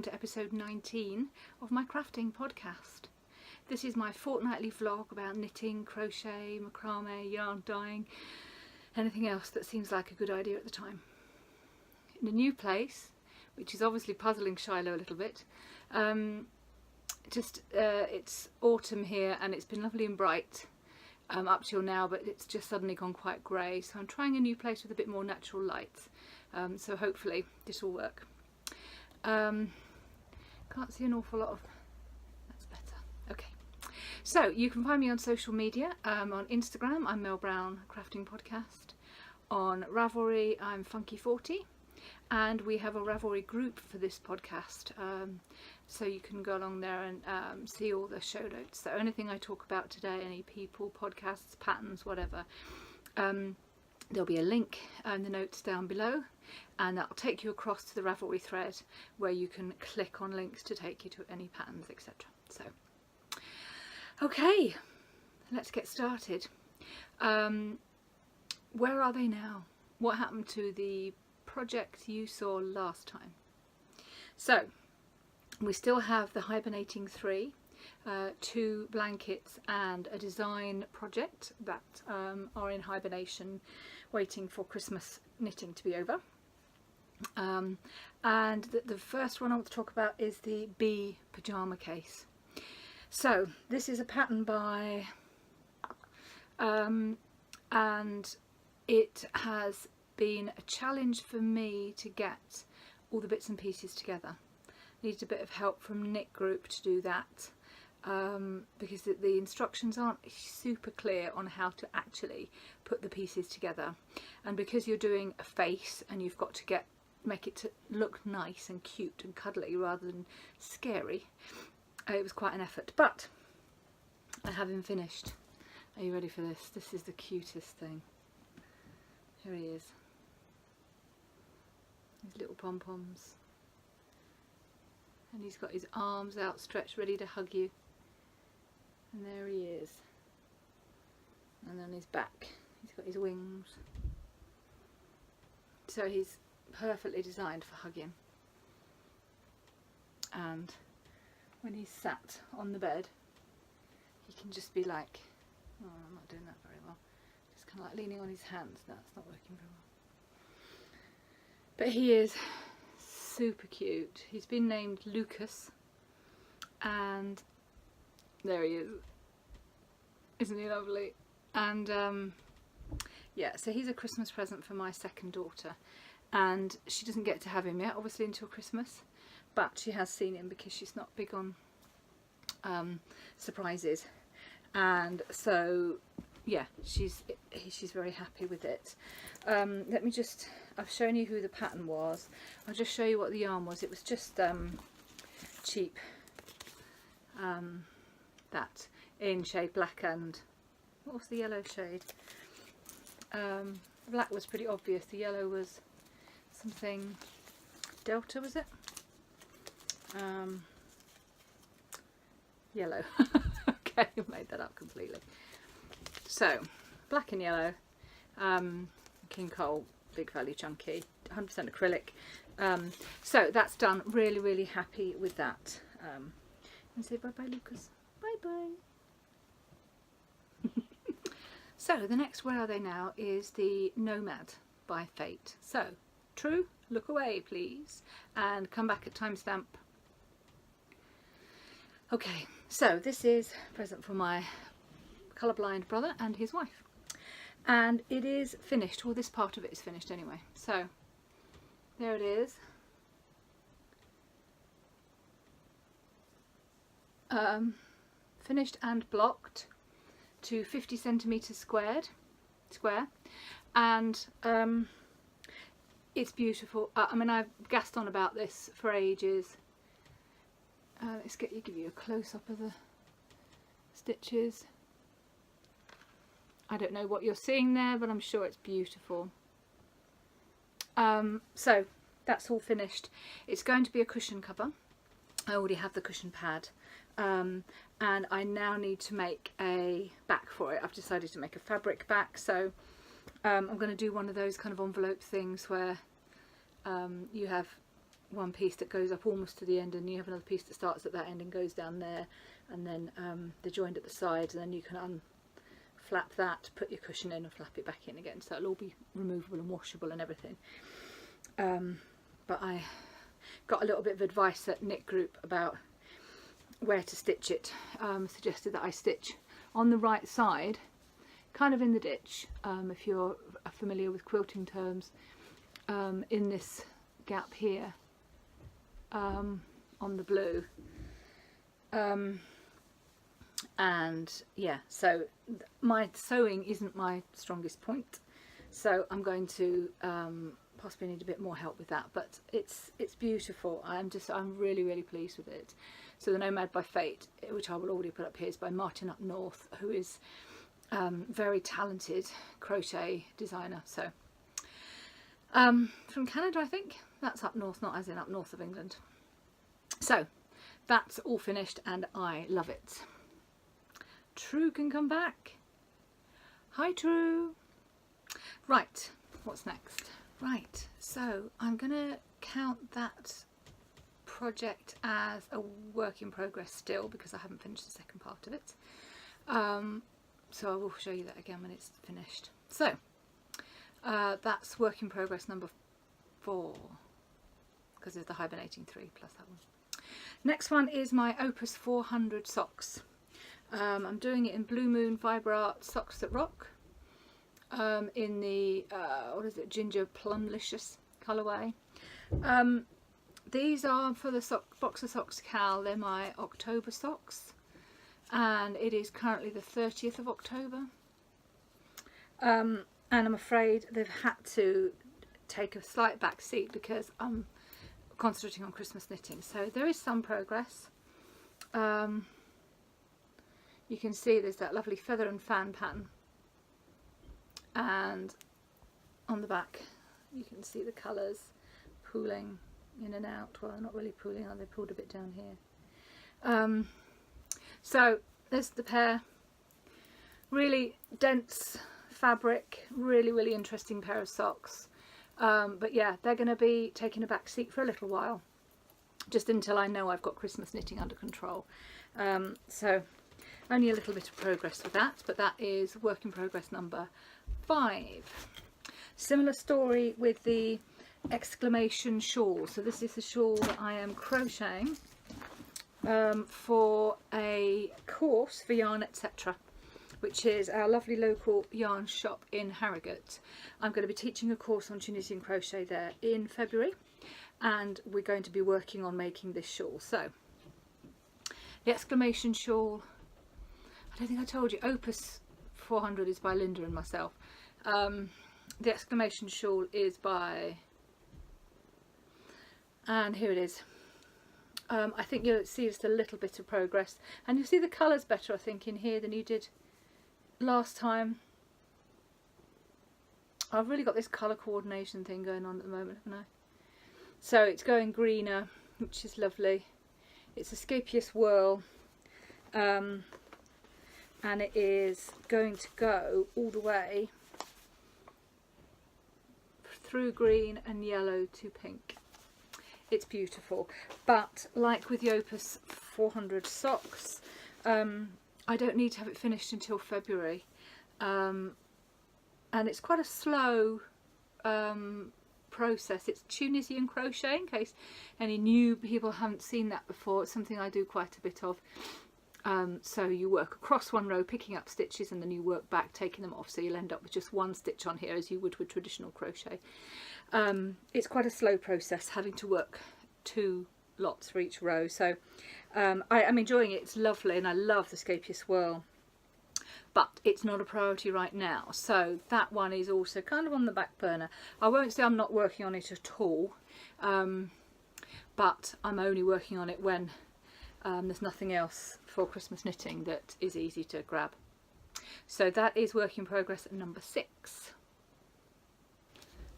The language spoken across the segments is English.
to episode 19 of my crafting podcast. This is my fortnightly vlog about knitting, crochet, macrame, yarn dyeing, anything else that seems like a good idea at the time. In a new place, which is obviously puzzling Shiloh a little bit. It's autumn here and it's been lovely and bright up till now, but it's just suddenly gone quite grey, so I'm trying a new place with a bit more natural light, so hopefully this will work. Can't see an awful lot of... that's better. Okay, so you can find me on social media. On Instagram I'm Mel Brown Crafting Podcast, on Ravelry I'm Funky40, and we have a Ravelry group for this podcast, so you can go along there and see all the show notes. So anything I talk about today, any people, podcasts, patterns, whatever, there'll be a link in the notes down below, and that'll take you across to the Ravelry thread where you can click on links to take you to any patterns, etc. So okay, let's get started. Where are they now? What happened to the project you saw last time? So we still have the hibernating 3, 2 blankets and a design project that are in hibernation, waiting for Christmas knitting to be over. And the first one I want to talk about is the bee pyjama case. So this is a pattern by and it has been a challenge for me to get all the bits and pieces together. Needed a bit of help from Knit Group to do that, because the instructions aren't super clear on how to actually put the pieces together, and because you're doing a face and you've got to make it to look nice and cute and cuddly rather than scary, it was quite an effort, but I have him finished. Are you ready for this? This is the cutest thing. Here he is. His little pom-poms. And he's got his arms outstretched ready to hug you. And there he is. And on his back he's got his wings. So he's perfectly designed for hugging. And when he's sat on the bed, he can just be like, oh, I'm not doing that very well. Just kind of like leaning on his hands. No, it's not working very well. But he is super cute. He's been named Lucas, and there he is. Isn't he lovely? And yeah, so he's a Christmas present for my second daughter, and she doesn't get to have him yet, obviously, until Christmas, but she has seen him because she's not big on surprises, and so yeah, she's very happy with it. Let me just, I've shown you who the pattern was. I'll just show you what the yarn was. It was just cheap, that in shade black, and what was the yellow shade? Black was pretty obvious. The yellow was something Delta, was it? Yellow. Okay, I made that up completely. So black and yellow, King Cole, big value chunky, 100% acrylic. So that's done. Really happy with that. And say bye bye, Lucas. Bye bye. So the next Where Are They Now is the Nomad by Fate. So True, look away please, and come back at timestamp. Okay, so this is a present for my colourblind brother and his wife, and it is finished. Well, this part of it is finished anyway. So there it is. Finished and blocked to 50 centimeters square, and it's beautiful. I mean, I've gassed on about this for ages. Let's give you a close-up of the stitches. I don't know what you're seeing there, but I'm sure it's beautiful. So that's all finished. It's going to be a cushion cover. I already have the cushion pad, and I now need to make a back for it. I've decided to make a fabric back, so I'm going to do one of those kind of envelope things where you have one piece that goes up almost to the end, and you have another piece that starts at that end and goes down there, and then the joint at the sides, and then you can flap that, put your cushion in and flap it back in again, so it'll all be removable and washable and everything. But I got a little bit of advice at Knit Group about where to stitch it. Suggested that I stitch on the right side, kind of in the ditch, if you're familiar with quilting terms, in this gap here, on the blue. And yeah, so my sewing isn't my strongest point, so I'm going to possibly need a bit more help with that, but it's beautiful. I'm really pleased with it. So the Nomad by Fate, which I will already put up here, is by Martin Up North, who is very talented crochet designer. So from Canada, I think. That's up north, not as in up north of England. So that's all finished and I love it. True can come back. Hi True. Right, what's next? Right, so I'm gonna count that project as a work in progress still, because I haven't finished the second part of it. So I will show you that again when it's finished. So that's work in progress number 4, because there's the hibernating 3 plus that one. Next one is my Opus 400 socks. I'm doing it in Blue Moon Vibrart Socks That Rock, in the what is it, Ginger Plumlicious colourway. These are for the Boxer Socks Cal. They're my October socks, and it is currently the 30th of October. And I'm afraid they've had to take a slight back seat because I'm concentrating on Christmas knitting. So there is some progress. You can see there's that lovely feather and fan pattern, and on the back you can see the colours pooling in and out. Well, they're not really pooling, are they? Pulled a bit down here. So there's the pair. Really dense fabric, really interesting pair of socks. But yeah, they're going to be taking a back seat for a little while, just until I know I've got Christmas knitting under control. So only a little bit of progress with that, but that is work in progress number 5. Similar story with the exclamation shawl. So this is the shawl that I am crocheting for a course for Yarn Etc., which is our lovely local yarn shop in Harrogate. I'm going to be teaching a course on Tunisian crochet there in February, and we're going to be working on making this shawl. So the exclamation shawl, I don't think I told you, Opus 400 is by Linda and myself. The exclamation shawl is by, and here it is. I think you'll see just a little bit of progress, and you'll see the colours better, I think, in here than you did last time. I've really got this colour coordination thing going on at the moment, haven't I? So it's going greener, which is lovely. It's a Scapious Whirl, and it is going to go all the way through green and yellow to pink. It's beautiful, but like with the Opus 400 socks, I don't need to have it finished until February, and it's quite a slow process. It's Tunisian crochet, in case any new people haven't seen that before. It's something I do quite a bit of. So you work across one row picking up stitches, and then you work back taking them off, so you'll end up with just one stitch on here as you would with traditional crochet. It's quite a slow process, having to work 2 lots for each row. So I'm enjoying it. It's lovely, and I love the Scapious Whirl, but it's not a priority right now, so that one is also kind of on the back burner. I won't say I'm not working on it at all, but I'm only working on it when there's nothing else for Christmas knitting that is easy to grab. So that is work in progress at number 6.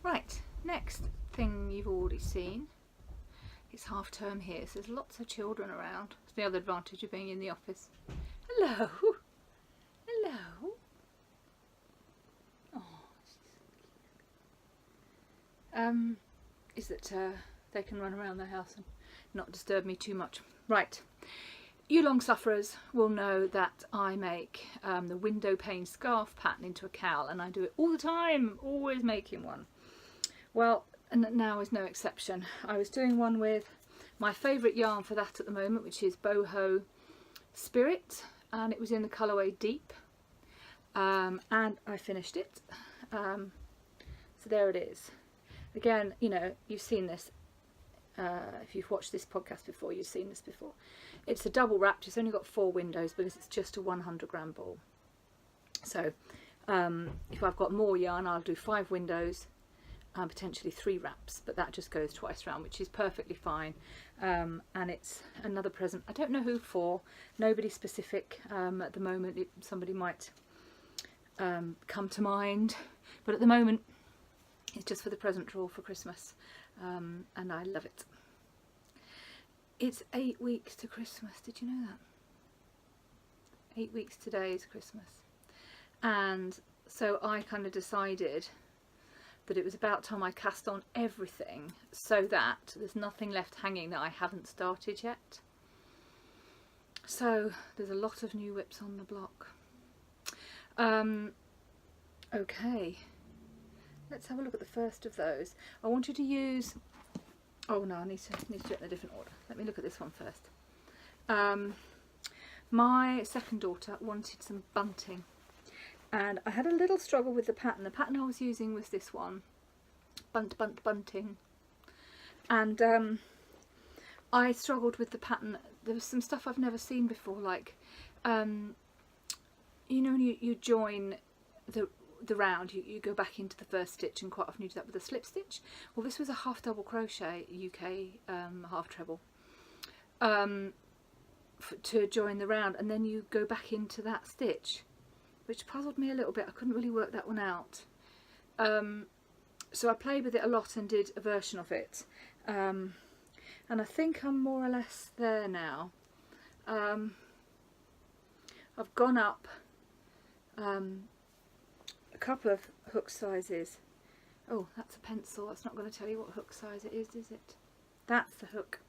Right, next thing you've already seen. It's half term here, so there's lots of children around. It's the other advantage of being in the office. Hello. Hello. Oh, is that they can run around the house and not disturb me too much. Right, you long sufferers will know that I make the window pane scarf pattern into a cowl, and I do it all the time, always making one. Well, and now is no exception. I was doing one with my favourite yarn for that at the moment, which is Boho Spirit, and it was in the colourway Deep, and I finished it. So there it is. Again, you know, you've seen this. If you've watched this podcast before, you've seen this before. It's a double wrapped. It's only got 4 windows because it's just a 100-gram ball. So if I've got more yarn, I'll do 5 windows and potentially 3 wraps, but that just goes twice round, which is perfectly fine. And it's another present. I don't know who for, nobody specific at the moment. Somebody might come to mind, but at the moment it's just for the present drawer for Christmas, and I love it. It's 8 weeks to Christmas. Did you know that? 8 weeks today is Christmas. And so I kind of decided that it was about time I cast on everything so that there's nothing left hanging that I haven't started yet. So there's a lot of new whips on the block. Okay, let's have a look at the first of those. I want you to use, oh no, I need to do it in a different order. Let me look at this one first. My second daughter wanted some bunting, and I had a little struggle with the pattern. The pattern I was using was this one, bunting, and I struggled with the pattern. There was some stuff I've never seen before, like you know, when you join the round, you go back into the first stitch, and quite often you do that with a slip stitch. Well, this was a half double crochet, UK half treble, to join the round, and then you go back into that stitch, which puzzled me a little bit. I couldn't really work that one out. So I played with it a lot and did a version of it, and I think I'm more or less there now. I've gone up a couple of hook sizes. Oh, that's a pencil. That's not going to tell you what hook size it is it? That's the hook.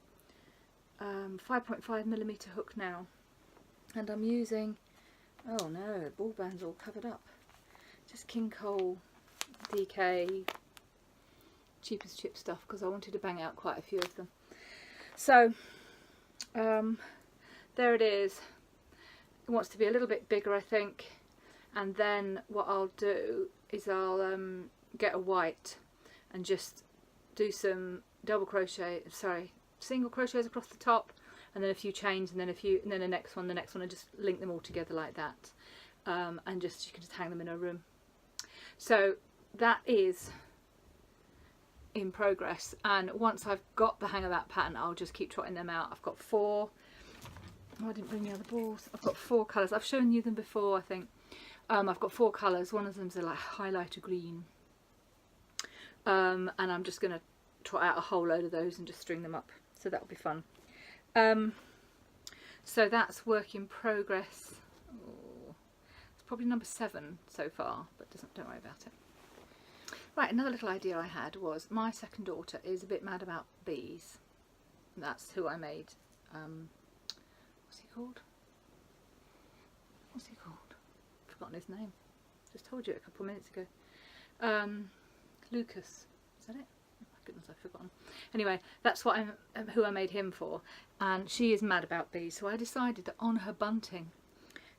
5.5mm hook now, and I'm using, oh no, the ball band's all covered up. Just King Cole DK cheapest chip stuff, because I wanted to bang out quite a few of them. So there it is. It wants to be a little bit bigger, I think. And then what I'll do is I'll get a white and just do some double crochet, sorry, single crochets across the top, and then a few chains, and then the next one, and just link them all together like that, and just, you can just hang them in a room. So that is in progress, and once I've got the hang of that pattern, I'll just keep trotting them out. I've got 4. Oh, I didn't bring the other balls. I've got 4 colours. I've shown you them before, I think. I've got 4 colours. One of them's a like highlighter green, and I'm just going to trot out a whole load of those and just string them up, so that'll be fun. So that's work in progress. Oh, it's probably number 7 so far, but don't worry about it. Right, another little idea I had was my second daughter is a bit mad about bees. That's who I made. What's he called? I've forgotten his name. Just told you a couple of minutes ago. Lucas, is that it? Oh my goodness, I've forgotten. Anyway, that's what who I made him for, and she is mad about bees. So I decided that on her bunting,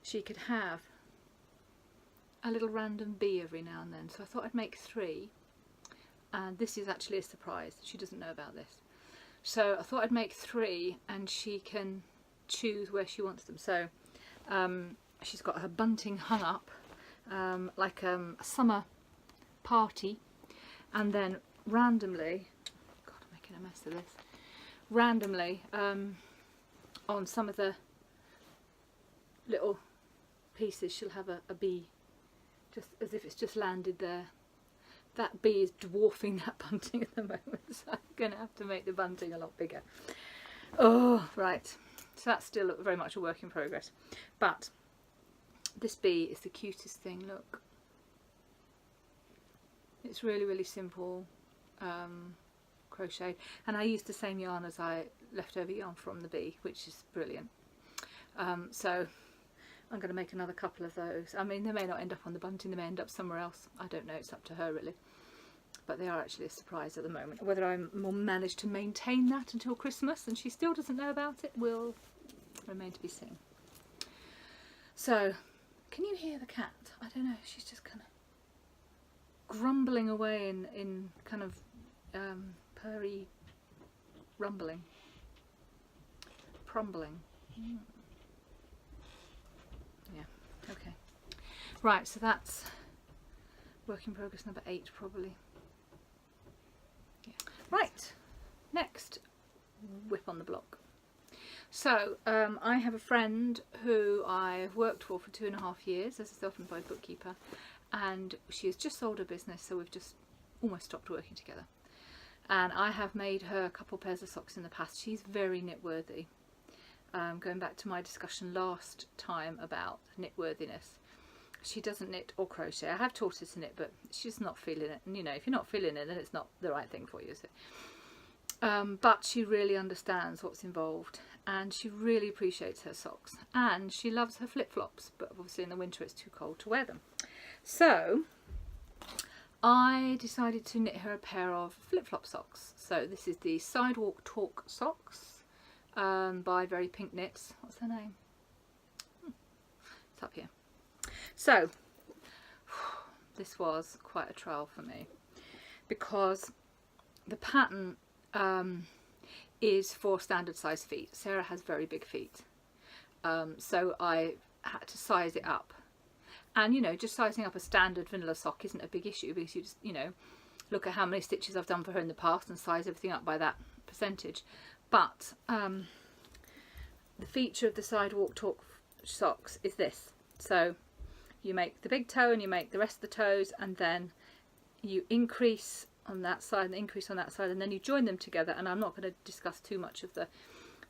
she could have a little random bee every now and then. So I thought I'd make 3, and this is actually a surprise. She doesn't know about this. So I thought I'd make 3, and she can choose where she wants them. So she's got her bunting hung up like a summer party, and then randomly, God, I'm making a mess of this, randomly on some of the little pieces she'll have a bee, just as if it's just landed there. That bee is dwarfing that bunting at the moment, so I'm going to have to make the bunting a lot bigger. Oh, right. So that's still very much a work in progress. But this bee is the cutest thing, look. It's really, really simple crocheted, and I used the same yarn as I leftover yarn from the bee, which is brilliant. So I'm going to make another couple of those. I mean, they may not end up on the bunting, they may end up somewhere else. I don't know, it's up to her really. But they are actually a surprise at the moment. Whether I will manage to maintain that until Christmas and she still doesn't know about it will remain to be seen. So, can you hear the cat? I don't know, she's just kind of grumbling away in kind of purry rumbling. Prumbling. Yeah, okay. Right, so that's work in progress number 8 probably. Yeah. Right, next whip on the block. So I have a friend who I've worked for 2.5 years as a self-employed bookkeeper, and she has just sold her business, so we've just almost stopped working together. And I have made her a couple pairs of socks in the past. She's very knit worthy. Going back to my discussion last time about knit worthiness, she doesn't knit or crochet. I have taught her to knit, but she's not feeling it. And you know, if you're not feeling it, then it's not the right thing for you, is it? But she really understands what's involved, and she really appreciates her socks, and she loves her flip-flops, but obviously in the winter it's too cold to wear them. So I decided to knit her a pair of flip-flop socks. So this is the Sidewalk Talk socks by Very Pink Knits. What's her name? It's up here. So this was quite a trial for me, because the pattern is for standard size feet. Sarah has very big feet, so I had to size it up. And you know, just sizing up a standard vanilla sock isn't a big issue, because you just, you know, look at how many stitches I've done for her in the past and size everything up by that percentage. But the feature of the Sidewalk Talk socks is this. So you make the big toe and you make the rest of the toes, and then you increase on that side and increase on that side, and then you join them together. And I'm not going to discuss too much of the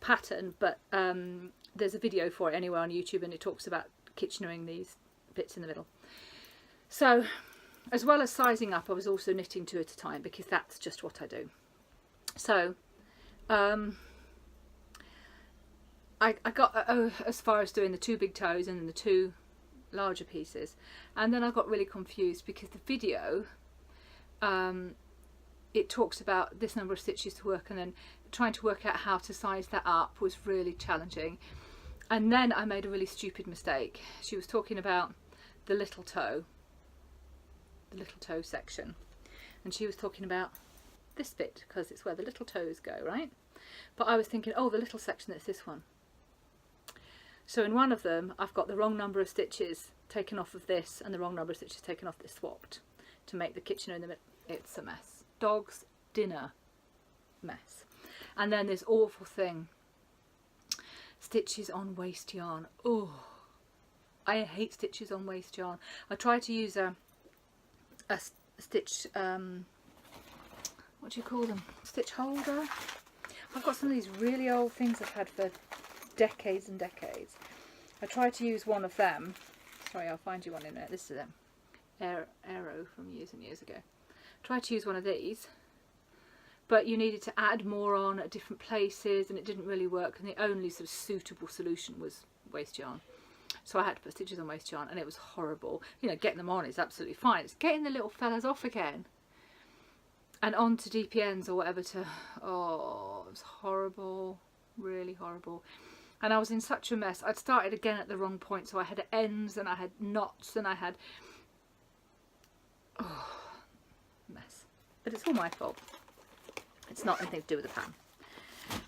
pattern, but there's a video for it anywhere on YouTube, and it talks about Kitchenering these bits in the middle. So as well as sizing up, I was also knitting 2 at a time, because that's just what I do. So I got as far as doing the 2 big toes and then the 2 larger pieces, and then I got really confused, because the video it talks about this number of stitches to work, and then trying to work out how to size that up was really challenging. And then I made a really stupid mistake. She was talking about the little toe section, and she was talking about this bit, because it's where the little toes go, right? But I was thinking, oh, the little section, that's this one. So in one of them I've got the wrong number of stitches taken off of this and the wrong number of stitches taken off this, swapped to make the kitchen in the middle. It's a mess. Dog's dinner mess. And then this awful thing, stitches on waste yarn. Oh, I hate stitches on waste yarn. I tried to use a stitch, what do you call them? Stitch holder. I've got some of these really old things I've had for decades and decades. I tried to use one of them. Sorry, I'll find you one in there. This is an arrow from years and years ago. Tried to use one of these, but you needed to add more on at different places, and it didn't really work, and the only sort of suitable solution was waste yarn. So I had to put stitches on waste yarn, and it was horrible. You know, getting them on is absolutely fine. It's getting the little fellas off again and onto DPNs or whatever to, oh, it was horrible, really horrible. And I was in such a mess. I'd started again at the wrong point, so I had ends and I had knots and I had, oh, mess. But it's all my fault. It's not anything to do with the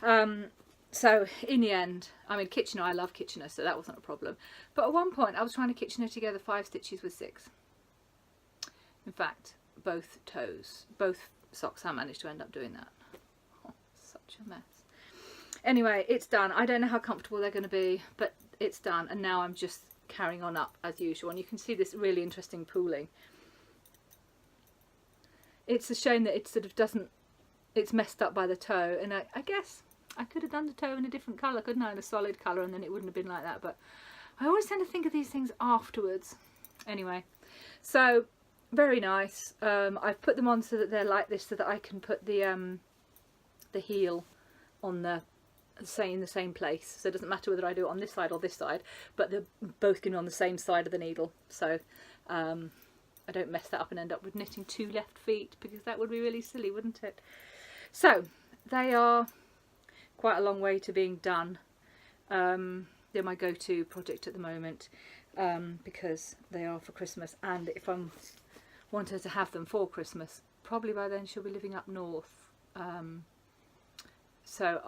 pattern. So in the end, I mean, Kitchener, I love Kitchener, so that wasn't a problem. But at one point I was trying to Kitchener together 5 stitches with 6. In fact, both toes, both socks, I managed to end up doing that. Oh, such a mess. Anyway, it's done. I don't know how comfortable they're going to be, but it's done, and now I'm just carrying on up as usual. And you can see this really interesting pooling. It's a shame that it sort of doesn't, it's messed up by the toe, and I guess I could have done the toe in a different colour, couldn't I, in a solid colour, and then it wouldn't have been like that. But I always tend to think of these things afterwards. Anyway, so very nice. I've put them on so that they're like this, so that I can put the the heel on the in the same place, so it doesn't matter whether I do it on this side or this side, but they're both going to be on the same side of the needle, so I don't mess that up and end up with knitting 2 left feet, because that would be really silly, wouldn't it? So they are quite a long way to being done. They're my go-to project at the moment, because they are for Christmas, and if I wanted to have them for Christmas, probably by then she'll be living up north. So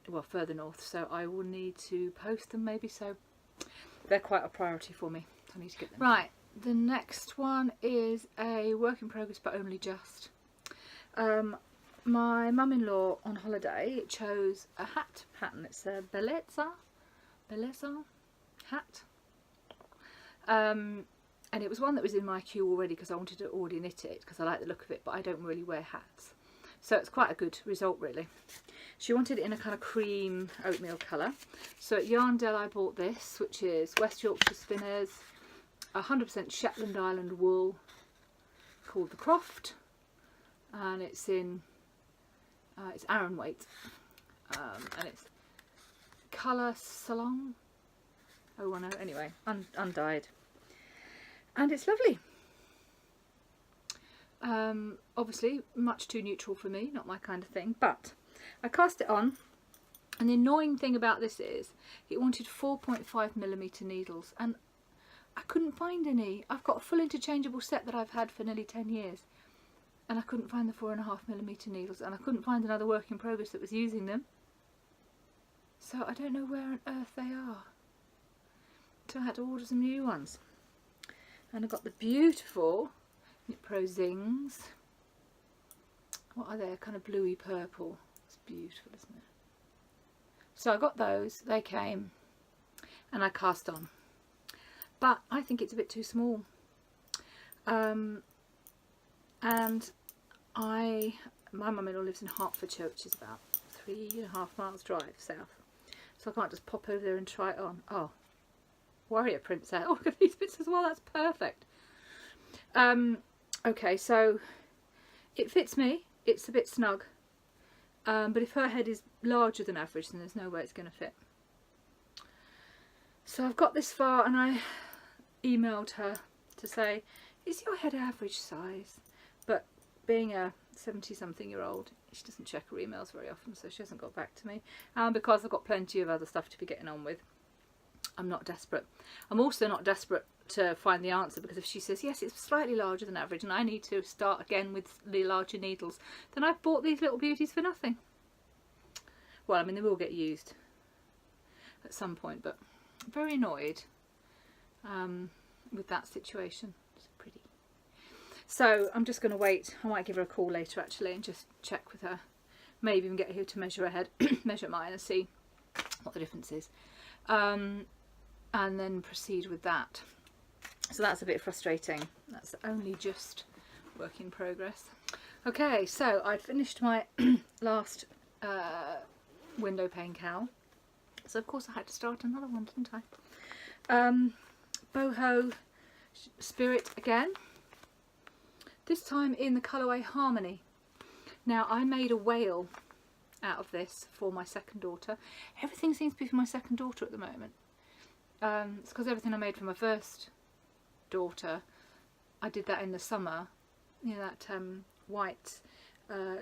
well, further north, so I will need to post them maybe, so they're quite a priority for me. I need to get them. Right, the next one is a work in progress, but only just. My mum-in-law on holiday chose a hat pattern. It's a bellezza hat. And it was one that was in my queue already because I wanted to already knit it because I like the look of it, but I don't really wear hats. So it's quite a good result, really. She wanted it in a kind of cream oatmeal colour. So at Yarndale I bought this, which is West Yorkshire Spinners, 100% Shetland Island wool, called the Croft, and it's in it's Aran weight, and it's colour Salon. Oh, I know. Anyway, undyed, and it's lovely. Obviously much too neutral for me, not my kind of thing, but I cast it on, and the annoying thing about this is it wanted 4.5mm needles, and I couldn't find any. I've got a full interchangeable set that I've had for nearly 10 years, and I couldn't find the 4.5mm needles, and I couldn't find another work in progress that was using them, so I don't know where on earth they are. So I had to order some new ones, and I got the beautiful Knit Pro Zings. What are they? Kind of bluey purple. It's beautiful, isn't it? So I got those, they came, and I cast on. But I think it's a bit too small. And my mum-in-law lives in Hertfordshire, which is about 3.5 miles drive south. So I can't just pop over there and try it on. Oh, warrior princess. Oh, look at these bits as well, that's perfect. Okay, so it fits me. It's a bit snug, but if her head is larger than average, then there's no way it's going to fit. So I've got this far, and I emailed her to say, is your head average size? But being a 70-something-year-old, she doesn't check her emails very often, so she hasn't got back to me. And because I've got plenty of other stuff to be getting on with, I'm not desperate. I'm also not desperate to find the answer, because if she says yes, it's slightly larger than average and I need to start again with the larger needles, then I've bought these little beauties for nothing. Well, I mean, they will get used at some point, but I'm very annoyed with that situation. It's pretty. So I'm just going to wait. I might give her a call later actually and just check with her. Maybe even get her to measure her head, measure mine, and see what the difference is. And then proceed with that. So that's a bit frustrating. That's only just work in progress. Okay, so I finished my last window pane cowl. So of course I had to start another one, didn't I? Boho Spirit again. This time in the colourway Harmony. Now I made a whale out of this for my second daughter. Everything seems to be for my second daughter at the moment. It's because everything I made for my first daughter, I did that in the summer. You know, that white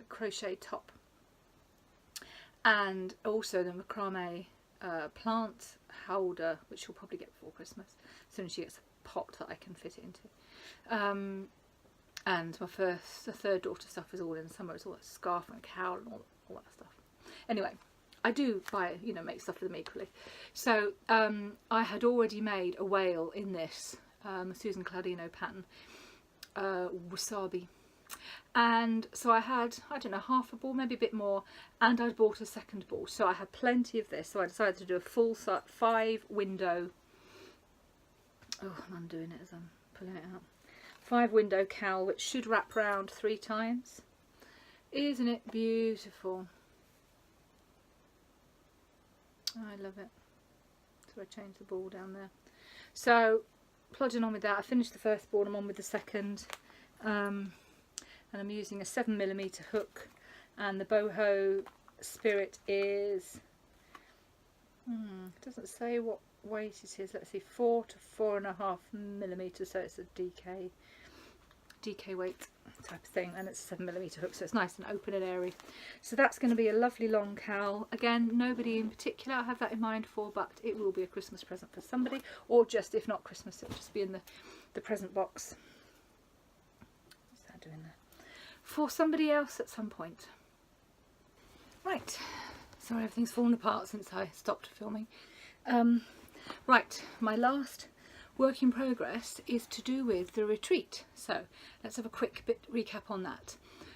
crochet top, and also the macrame plant holder, which she'll probably get before Christmas, as soon as she gets a pot that I can fit it into. And my the third daughter stuff is all in the summer. It's all that scarf and a cowl and all that stuff. Anyway, I do buy, you know, make stuff for them equally. So I had already made a whale in this Susan Cladino pattern, Wasabi, and so I had, I don't know, half a ball, maybe a bit more, and I'd bought a second ball, so I had plenty of this. So I decided to do a full 5 window, oh, I'm undoing it as I'm pulling it out, 5 window cowl, which should wrap round 3 times. Isn't it beautiful? I love it. So I changed the ball down there. So plodding on with that, I finished the first ball, I'm on with the second, and I'm using a 7mm hook and the boho spirit is, it doesn't say what weight it is. Let's see, 4 to 4.5 millimeters, so it's a DK weight type of thing, and it's a 7mm hook, so it's nice and open and airy. So that's going to be a lovely long cowl. Again, nobody in particular I have that in mind for, but it will be a Christmas present for somebody, or just, if not Christmas, it'll just be in the present box. What's that doing there? For somebody else at some point. Right, sorry, everything's fallen apart since I stopped filming. Right, my last work in progress is to do with the retreat. So let's have a quick bit recap on that.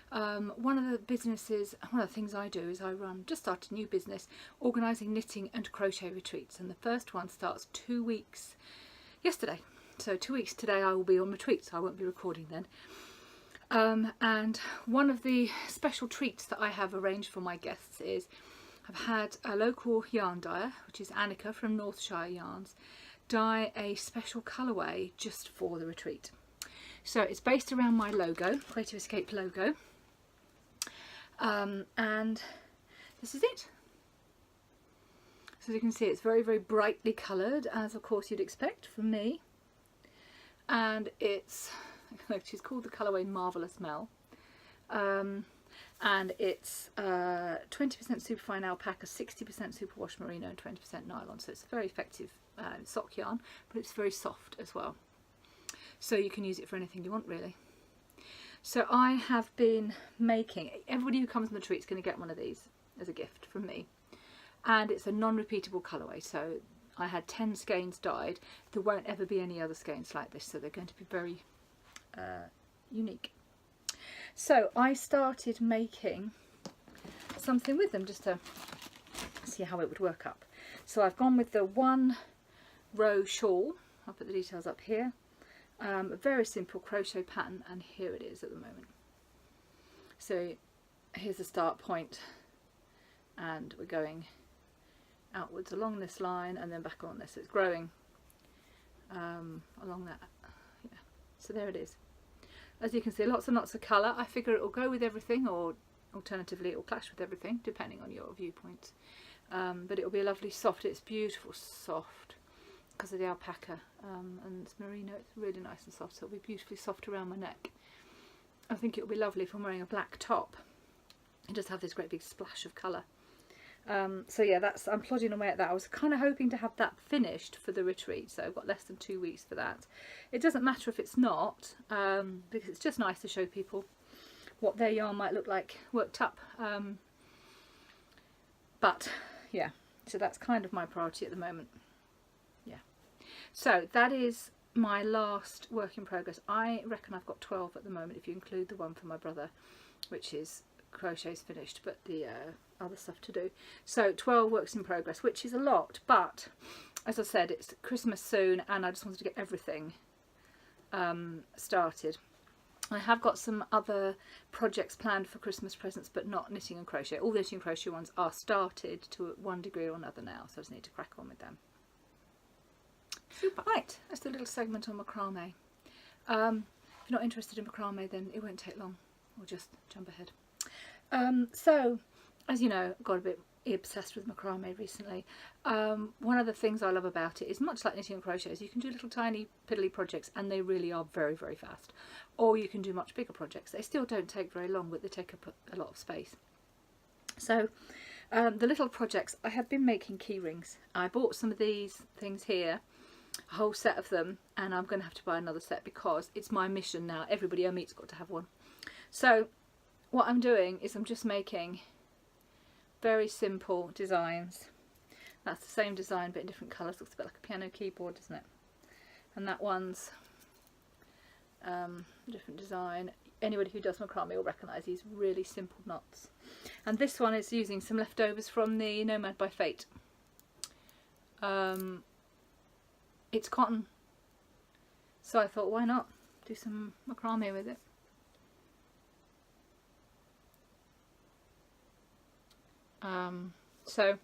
One of the things I do is I just started a new business organising knitting and crochet retreats, and the first one starts 2 weeks yesterday. So 2 weeks today I will be on retreat, so I won't be recording then. And one of the special treats that I have arranged for my guests is I've had a local yarn dyer, which is Annika from Northshire Yarns, dye a special colourway just for the retreat. So it's based around my logo, Creative Escape logo, and this is it. So as you can see, it's very, very brightly coloured, as of course you'd expect from me, and she's called the colourway Marvellous Mel, and it's 20% superfine alpaca, 60% superwash merino and 20% nylon, so it's a very effective sock yarn, but it's very soft as well, so you can use it for anything you want really. So I have been making, everybody who comes on the retreat is going to get one of these as a gift from me, and it's a non-repeatable colourway. So I had 10 skeins dyed. There won't ever be any other skeins like this, so they're going to be very unique. So I started making something with them just to see how it would work up. So I've gone with the 1 row shawl. I'll put the details up here. A very simple crochet pattern, and here it is at the moment. So here's the start point, and we're going outwards along this line and then back on this. So it's growing along that. Yeah. So there it is. As you can see, lots and lots of colour. I figure it will go with everything, or alternatively it will clash with everything depending on your viewpoint. But it will be a lovely soft, it's beautiful soft because of the alpaca, and it's merino. It's really nice and soft, so it'll be beautifully soft around my neck. I think it will be lovely if I'm wearing a black top and just have this great big splash of colour. So yeah, I'm plodding away at that. I was kind of hoping to have that finished for the retreat, so I've got less than 2 weeks for that. It doesn't matter if it's not, because it's just nice to show people what their yarn might look like worked up. But yeah, so that's kind of my priority at the moment. Yeah, so that is my last work in progress. I reckon I've got 12 at the moment if you include the one for my brother, which is crochet's finished, but the other stuff to do. So 12 works in progress, which is a lot, but as I said, it's Christmas soon and I just wanted to get everything started. I have got some other projects planned for Christmas presents, but not knitting and crochet. All the knitting and crochet ones are started to one degree or another now, so I just need to crack on with them. Super. Right, that's the little segment on macrame. If you're not interested in macrame, then it won't take long. We'll just jump ahead. So, as you know, I got a bit obsessed with macrame recently. One of the things I love about it is, much like knitting and crochet, is you can do little tiny piddly projects and they really are very, very fast. Or you can do much bigger projects. They still don't take very long, but they take up a lot of space. So the little projects, I have been making key rings. I bought some of these things here, a whole set of them, and I'm going to have to buy another set because it's my mission now. Everybody I meet's got to have one. So what I'm doing is I'm just making very simple designs. That's the same design but in different colours. Looks a bit like a piano keyboard, doesn't it? And that one's a different design. Anybody who does macrame will recognise these really simple knots. And this one is using some leftovers from the Nomad by Fate. It's cotton, so I thought, why not do some macrame with it. So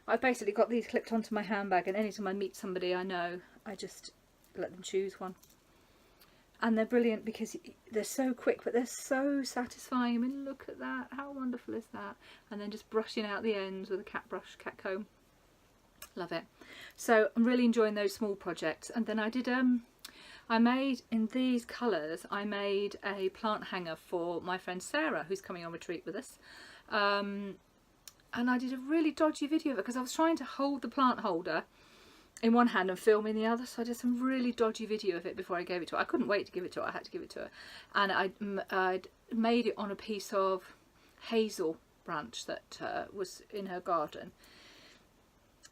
I've basically got these clipped onto my handbag, and anytime I meet somebody I know, I just let them choose one. and they're brilliant because they're so quick, but they're so satisfying. I mean, look at that, how wonderful is that? And then just brushing out the ends with a cat brush, cat comb. Love it. So I'm really enjoying those small projects. And then I did I made, in these colours, I made a plant hanger for my friend Sarah, who's coming on retreat with us. And I did a really dodgy video of it because I was trying to hold the plant holder in one hand and film in the other, so I did some really dodgy video of it before I gave it to her. I couldn't wait to give it to her, I had to give it to her. And I'd made it on a piece of hazel branch that was in her garden.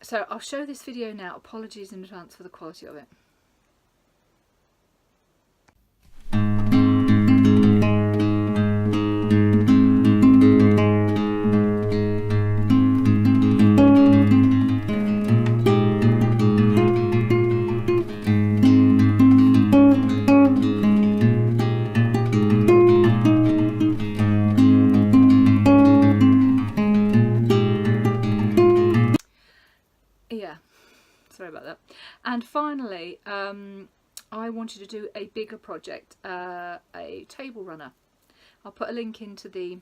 So I'll show this video now. Apologies in advance for the quality of it. Yeah, sorry about that. And finally, I wanted to do a bigger project, a table runner. I'll put a link into the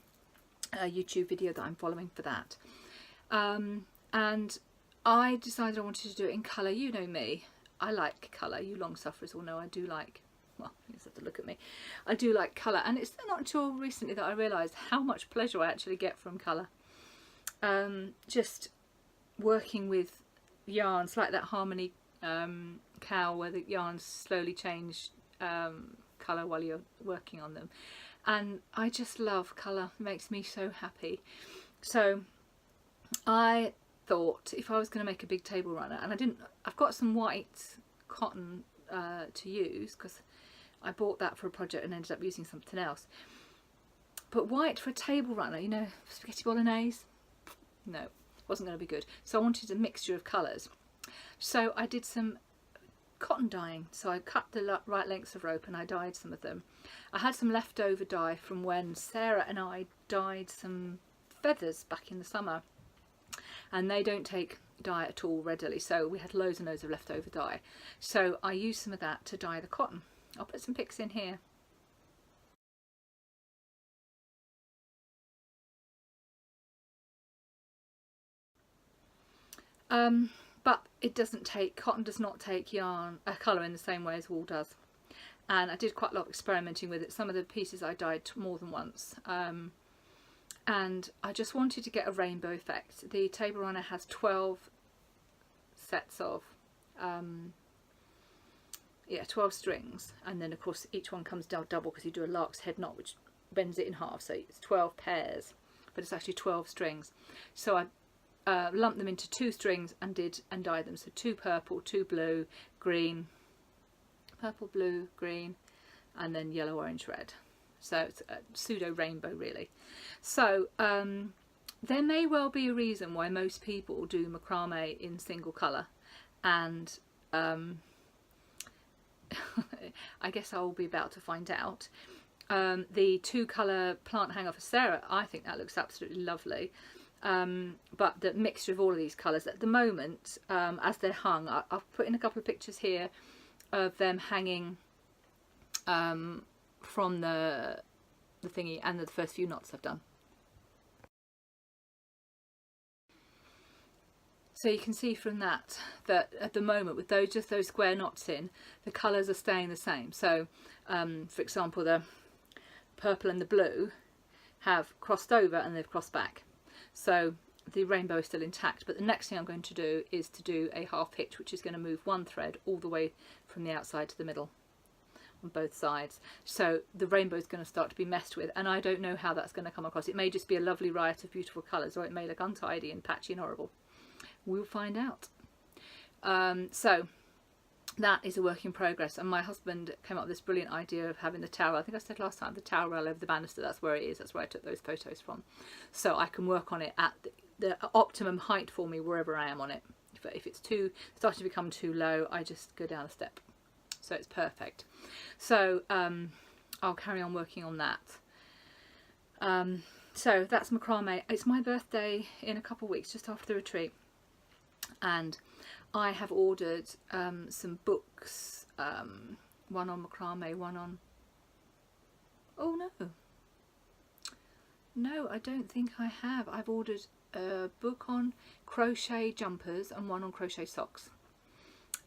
YouTube video that I'm following for that. And I decided I wanted to do it in colour. You know me, I like colour. You long sufferers will know I do like, well, you just have to look at me. I do like colour, and it's not until recently that I realised how much pleasure I actually get from colour. Just working with yarns like that Harmony cowl, where the yarns slowly change colour while you're working on them, and I just love colour. It makes me so happy. So I thought if I was going to make a big table runner, and I've got some white cotton to use because I bought that for a project and ended up using something else, but white for a table runner, you know, spaghetti bolognese, no, wasn't going to be good. So I wanted a mixture of colours. So I did some cotton dyeing. So I cut the right lengths of rope and I dyed some of them. I had some leftover dye from when Sarah and I dyed some feathers back in the summer, and they don't take dye at all readily, so we had loads and loads of leftover dye. So I used some of that to dye the cotton. I'll put some pics in here. But it doesn't take, cotton does not take yarn, colour in the same way as wool does. And I did quite a lot of experimenting with it. Some of the pieces I dyed more than once. And I just wanted to get a rainbow effect. The table runner has 12 sets of, 12 strings. And then of course each one comes down double because you do a lark's head knot which bends it in half. So it's 12 pairs, but it's actually 12 strings. So I lumped them into 2 strings and dyed them. So 2 purple, 2 blue, green, purple, blue, green, and then yellow, orange, red. So it's a pseudo rainbow really. So there may well be a reason why most people do macrame in single colour, and I guess I'll be about to find out. The 2-colour plant hanger for Sarah, I think that looks absolutely lovely. But the mixture of all of these colours at the moment, as they're hung, I've put in a couple of pictures here of them hanging from the thingy, and the first few knots I've done. So you can see from that at the moment, with just those square knots in, the colours are staying the same. So for example, the purple and the blue have crossed over and they've crossed back. So the rainbow is still intact, but the next thing I'm going to do is to do a half hitch, which is going to move one thread all the way from the outside to the middle on both sides. So the rainbow is going to start to be messed with, and I don't know how that's going to come across. It may just be a lovely riot of beautiful colours, or it may look untidy and patchy and horrible. We'll find out. So that is a work in progress, and my husband came up with this brilliant idea of having the towel. I think I said last time, the towel rail over the banister. That's where it is. That's where I took those photos from. So I can work on it at the optimum height for me wherever I am on it. If it's starting to become too low, I just go down a step. So it's perfect. So I'll carry on working on that. So that's macrame. It's my birthday in a couple of weeks, just after the retreat, and I have ordered some books one on macrame, one on, oh no, I don't think I have. I've ordered a book on crochet jumpers and one on crochet socks,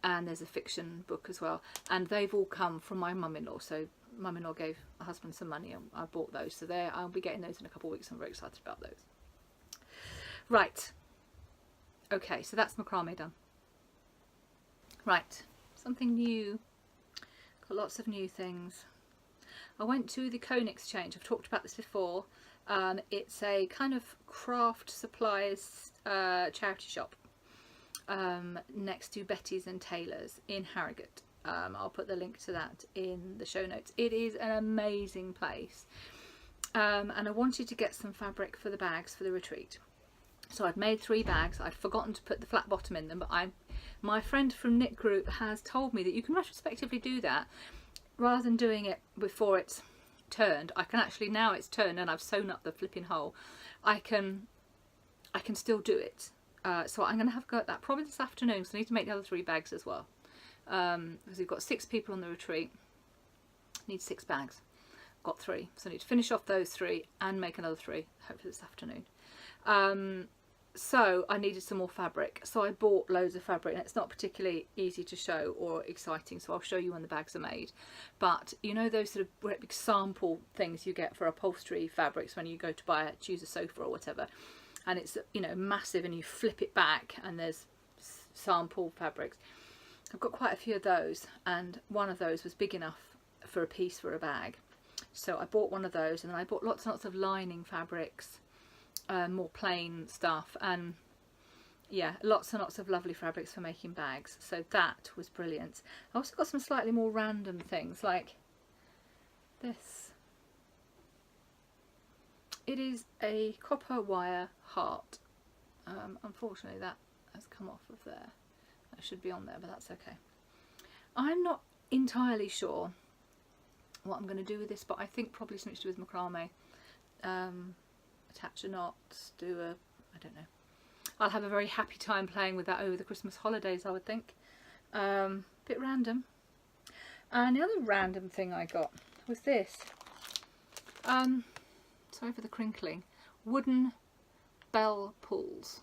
and there's a fiction book as well, and they've all come from my mum-in-law. So mum-in-law gave her husband some money and I bought those, so there, I'll be getting those in a couple of weeks. I'm very excited about those. Right, okay, so that's macrame done. Right, something new, got lots of new things. I went to the Cone Exchange. I've talked about this before. It's a kind of craft supplies charity shop next to Betty's and Taylor's in Harrogate. I'll put the link to that in the show notes. It is an amazing place, and I wanted to get some fabric for the bags for the retreat. So I'd made 3 bags. I'd forgotten to put the flat bottom in them, but my friend from Knit Group has told me that you can retrospectively do that rather than doing it before it's turned. I can actually, now it's turned and I've sewn up the flipping hole, I can still do it. So I'm going to have a go at that probably this afternoon, so I need to make the other 3 bags as well, because we've got 6 people on the retreat. Need 6 bags, got 3, so I need to finish off those 3 and make another 3 hopefully this afternoon. So I needed some more fabric, so I bought loads of fabric, and it's not particularly easy to show or exciting, so I'll show you when the bags are made. But you know those sort of great big sample things you get for upholstery fabrics when you go to choose a sofa or whatever, and it's, you know, massive, and you flip it back and there's sample fabrics. I've got quite a few of those, and one of those was big enough for a piece for a bag, so I bought one of those, and then I bought lots and lots of lining fabrics, more plain stuff, and yeah, lots and lots of lovely fabrics for making bags, so that was brilliant. I also got some slightly more random things like this. It is a copper wire heart. Unfortunately that has come off of there. That should be on there, but that's okay. I'm not entirely sure what I'm going to do with this, but I think probably something to do with macrame. Attach a knot, do a, I don't know. I'll have a very happy time playing with that over the Christmas holidays, I would think. Bit random. And the other random thing I got was this. Sorry for the crinkling. Wooden bell pulls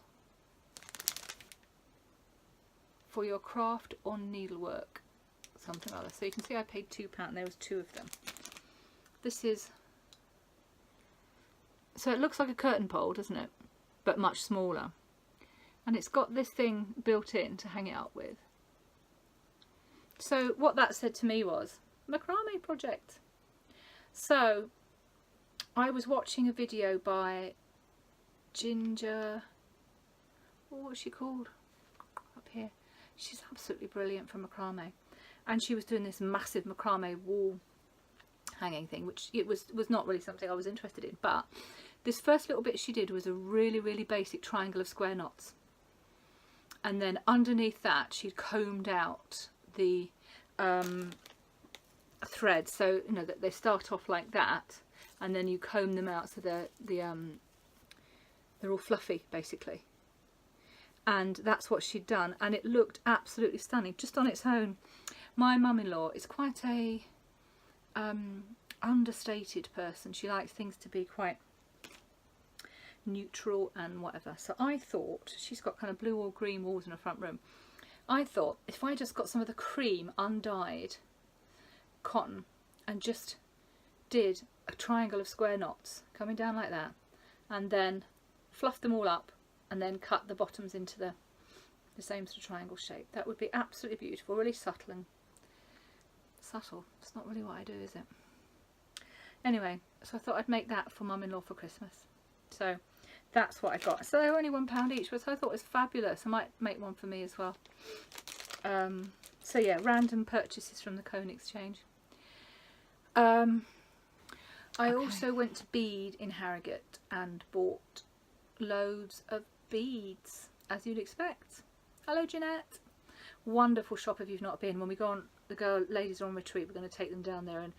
for your craft or needlework, something or other. So you can see I paid £2, there was 2 of them. This is, so it looks like a curtain pole, doesn't it? But much smaller. And it's got this thing built in to hang it up with. So what that said to me was, macrame project. So I was watching a video by Ginger, what was she called? Up here. She's absolutely brilliant for macrame. And she was doing this massive macrame wall hanging thing, which it was not really something I was interested in, but this first little bit she did was a really basic triangle of square knots, and then underneath that she'd combed out the thread, so you know that they start off like that, and then you comb them out so they're all fluffy basically, and that's what she'd done, and it looked absolutely stunning just on its own. My mum-in-law is quite a understated person. She likes things to be quite neutral and whatever, so I thought, she's got kind of blue or green walls in her front room, I thought if I just got some of the cream undyed cotton and just did a triangle of square knots coming down like that, and then fluff them all up and then cut the bottoms into the same sort of triangle shape, that would be absolutely beautiful, really subtle. And subtle, it's not really what I do, is it? Anyway, so I thought I'd make that for mum-in-law for Christmas, so that's what I got. So they're only £1 each, which I thought was fabulous. I might make one for me as well. So yeah, random purchases from the Cone Exchange. I also went to Bede in Harrogate and bought loads of beads, as you'd expect. Hello Jeanette. Wonderful shop if you've not been. When we go on, ladies are on retreat, we're going to take them down there and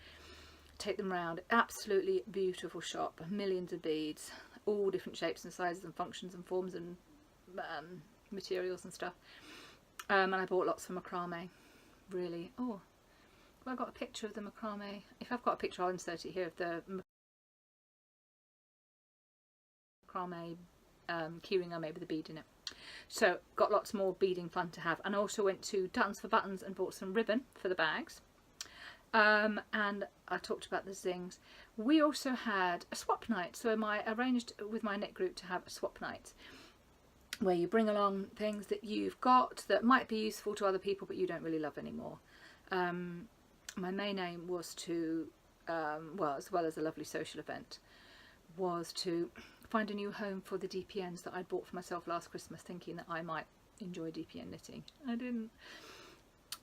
take them round. Absolutely beautiful shop, millions of beads, all different shapes and sizes and functions and forms and materials and stuff. And I bought lots of macrame, really. Oh, Well, I've got a picture of the macrame. If I've got a picture, I'll insert it here of the macrame keyring I made with a bead in it. So got lots more beading fun to have. And I also went to Duttons for Buttons and bought some ribbon for the bags. And I talked about the zings. We also had a swap night. So I arranged with my knit group to have a swap night where you bring along things that you've got that might be useful to other people but you don't really love anymore. My main aim was to, well, as well as a lovely social event, was to find a new home for the DPNs that I bought for myself last Christmas, thinking that I might enjoy DPN knitting. I didn't.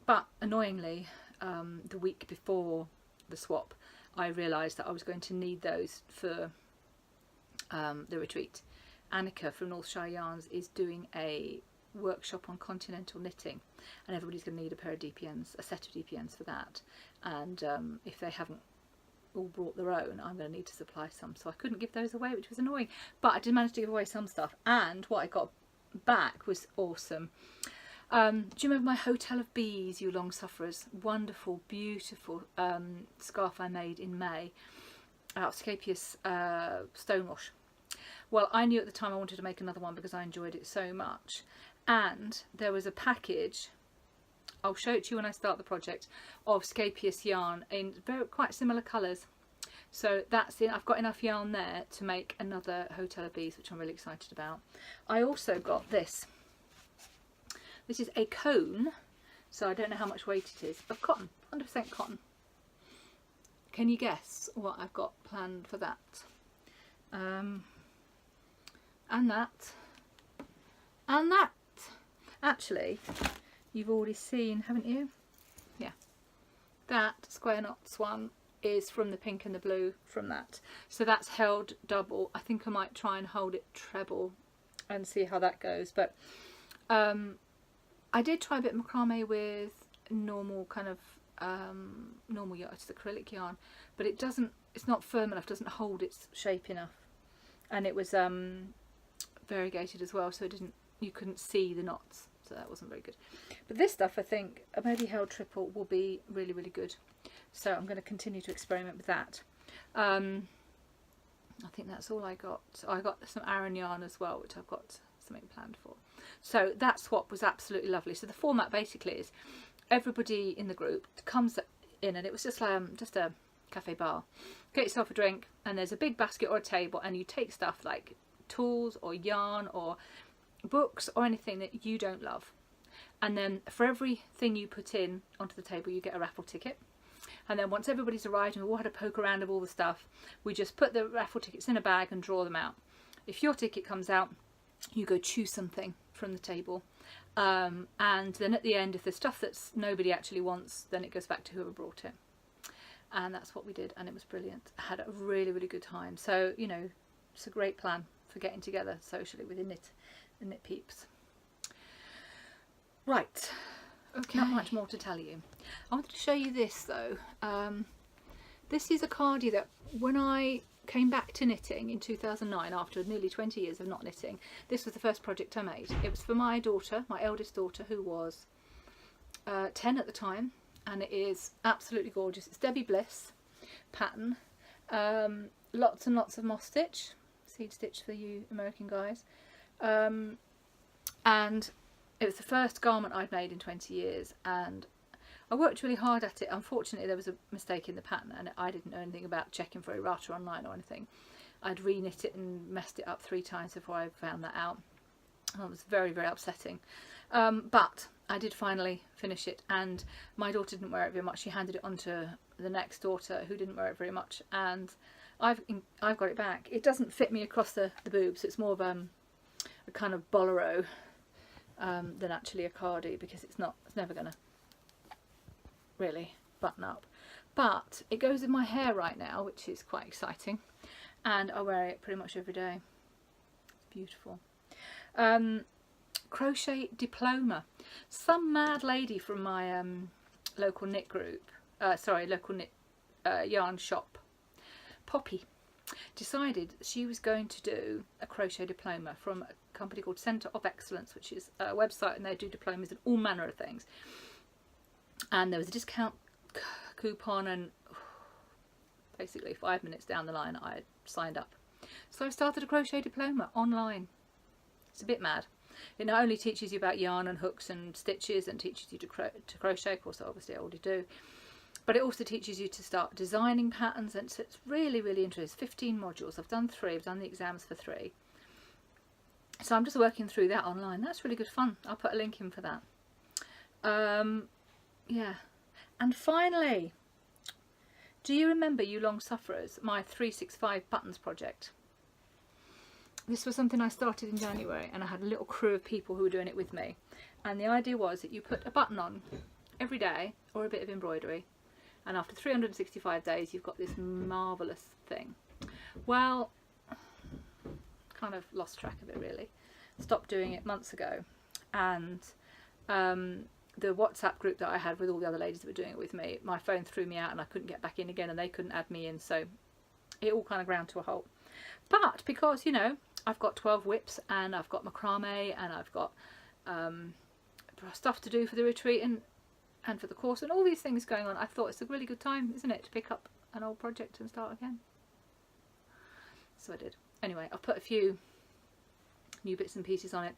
But annoyingly, the week before the swap, I realised that I was going to need those for the retreat. Annika from Northshire Yarns is doing a workshop on continental knitting, and everybody's going to need a pair of DPNs, a set of DPNs for that. And if they haven't all brought their own, I'm going to need to supply some, so I couldn't give those away, which was annoying, but I did manage to give away some stuff. And what I got back was awesome. Do you remember my Hotel of Bees, you long sufferers? Wonderful, beautiful scarf I made in May out of Scapious Stonewash. Well, I knew at the time I wanted to make another one because I enjoyed it so much, and there was a package, I'll show it to you when I start the project, of Scapious yarn in quite similar colours. So that's it. I've got enough yarn there to make another Hotel of Bees, which I'm really excited about. I also got this. This is a cone, so I don't know how much weight it is, of cotton, 100% cotton. Can you guess what I've got planned for that? And that. And that. Actually, you've already seen, haven't you? Yeah. That square knots one is from the pink and the blue from that. So that's held double. I think I might try and hold it treble and see how that goes. But I did try a bit of macrame with normal kind of normal yarn, it's acrylic yarn, but it doesn't, it's not firm enough, doesn't hold its shape enough. And it was variegated as well, so it didn't, you couldn't see the knots, so that wasn't very good. But this stuff, I think, maybe held triple will be really, really good. So I'm going to continue to experiment with that. I think that's all I got. I got some Aran yarn as well, which I've got something planned for. So that swap was absolutely lovely. So the format basically is everybody in the group comes in, and it was just a cafe bar. Get yourself a drink, and there's a big basket or a table, and you take stuff like tools or yarn or books or anything that you don't love, and then for everything you put in onto the table you get a raffle ticket. And then once everybody's arrived and we all had a poke around of all the stuff, we just put the raffle tickets in a bag and draw them out. If your ticket comes out, you go choose something from the table, and then at the end, if there's stuff that's nobody actually wants, then it goes back to whoever brought it. And that's what we did, and it was brilliant. I had a really, really good time. So, you know, it's a great plan for getting together socially with the knit peeps. Right, okay. Not much more to tell you. I wanted to show you this though. This is a cardie that when I came back to knitting in 2009, after nearly 20 years of not knitting, this was the first project I made. It was for my daughter, my eldest daughter, who was 10 at the time, and it is absolutely gorgeous. It's Debbie Bliss pattern, lots and lots of moss stitch, seed stitch for you American guys, and it was the first garment I'd made in 20 years, and I worked really hard at it. Unfortunately, there was a mistake in the pattern, and I didn't know anything about checking for errata online or anything. I'd re-knit it and messed it up 3 times before I found that out. It was very, very upsetting. But I did finally finish it, and my daughter didn't wear it very much. She handed it on to the next daughter, who didn't wear it very much, and I've got it back. It doesn't fit me across the boobs. It's more of a kind of bolero than actually a cardie, because it's never gonna really button up. But it goes in my hair right now, which is quite exciting, and I wear it pretty much every day. It's beautiful. Crochet diploma. Some mad lady from my local knit group, local knit yarn shop, Poppy, decided she was going to do a crochet diploma from a company called Centre of Excellence, which is a website, and they do diplomas in all manner of things. And there was a discount coupon, and basically 5 minutes down the line I signed up. So I started a crochet diploma online. It's a bit mad. It not only teaches you about yarn and hooks and stitches and teaches you to crochet, of course obviously I already do, but it also teaches you to start designing patterns, and so it's really, really interesting. 15 modules. I've done 3. I've done the exams for 3. So I'm just working through that online. That's really good fun. I'll put a link in for that. Yeah. And finally, do you remember, you long sufferers, my 365 buttons project? This was something I started in January, and I had a little crew of people who were doing it with me. And the idea was that you put a button on every day, or a bit of embroidery, and after 365 days you've got this marvellous thing. Well, kind of lost track of it really. Stopped doing it months ago, and the WhatsApp group that I had with all the other ladies that were doing it with me, my phone threw me out and I couldn't get back in again, and they couldn't add me in, so it all kind of ground to a halt. But because, you know, I've got 12 whips, and I've got macrame, and I've got stuff to do for the retreat and for the course, and all these things going on, I thought it's a really good time, isn't it, to pick up an old project and start again. So I did. Anyway, I've put a few new bits and pieces on it,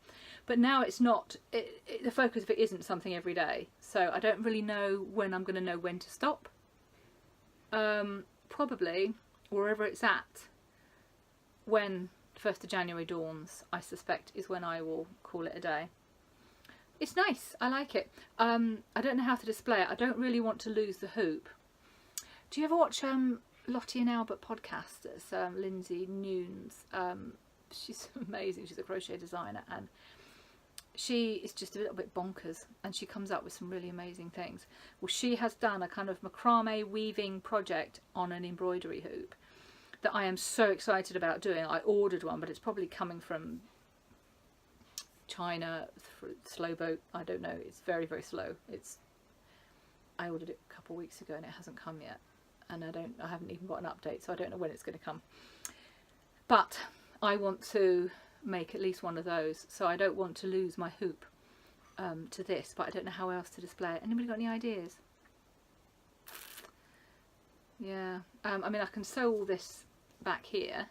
but now it's not, the focus of it isn't something every day, so I don't really know when I'm going to know when to stop. Probably wherever it's at when 1st of January dawns, I suspect, is when I will call it a day. It's nice, I like it. I don't know how to display it. I don't really want to lose the hoop. Do you ever watch Lottie and Albert podcast? It's Lindsay Nunes. She's amazing. She's a crochet designer, and she is just a little bit bonkers, and she comes up with some really amazing things. Well, she has done a kind of macrame weaving project on an embroidery hoop that I am so excited about doing. I ordered one, but it's probably coming from China, slow boat, I don't know. It's very, very slow. I ordered it a couple of weeks ago and it hasn't come yet, and I haven't even got an update, so I don't know when it's going to come. But I want to make at least one of those, so I don't want to lose my hoop to this, but I don't know how else to display it. Anybody got any ideas? Yeah, I mean, I can sew all this back here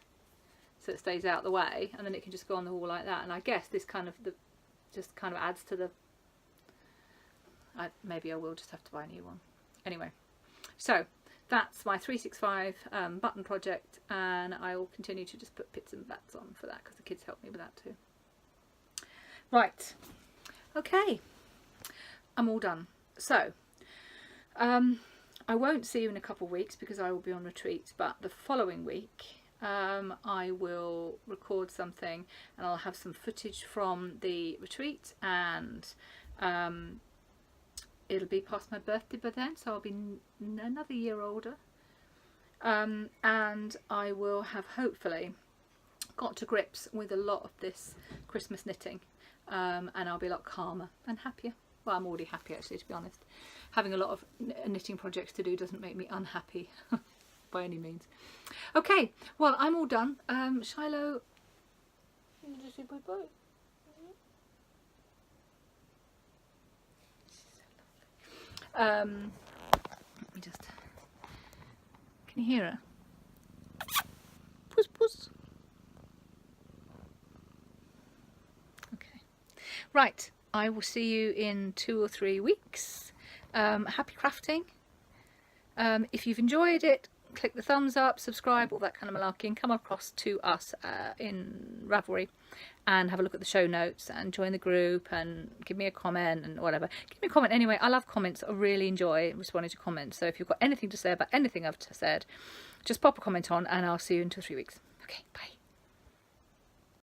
so it stays out the way, and then it can just go on the wall like that, and I guess this kind of just kind of adds to the, maybe I will just have to buy a new one. Anyway, so that's my 365 button project, and I will continue to just put bits and bats on for that because the kids help me with that too. Right, okay, I'm all done. So I won't see you in a couple of weeks because I will be on retreat, but the following week I will record something, and I'll have some footage from the retreat, and it'll be past my birthday by then, so I'll be another year older, and I will have hopefully got to grips with a lot of this Christmas knitting, and I'll be a lot calmer and happier. Well, I'm already happy actually, to be honest. Having a lot of knitting projects to do doesn't make me unhappy by any means. Okay, well, I'm all done. Shiloh, you just say bye-bye. Let me just, can you hear her? Puss, puss. Okay, right, I will see you in 2 or 3 weeks. Happy crafting. If you've enjoyed it, click the thumbs up, subscribe, all that kind of malarkey, and come across to us in Ravelry and have a look at the show notes and join the group and give me a comment and whatever. Give me a comment anyway. I love comments. I really enjoy responding to comments. So if you've got anything to say about anything I've said, just pop a comment on, and I'll see you in 2 or 3 weeks. Okay, bye.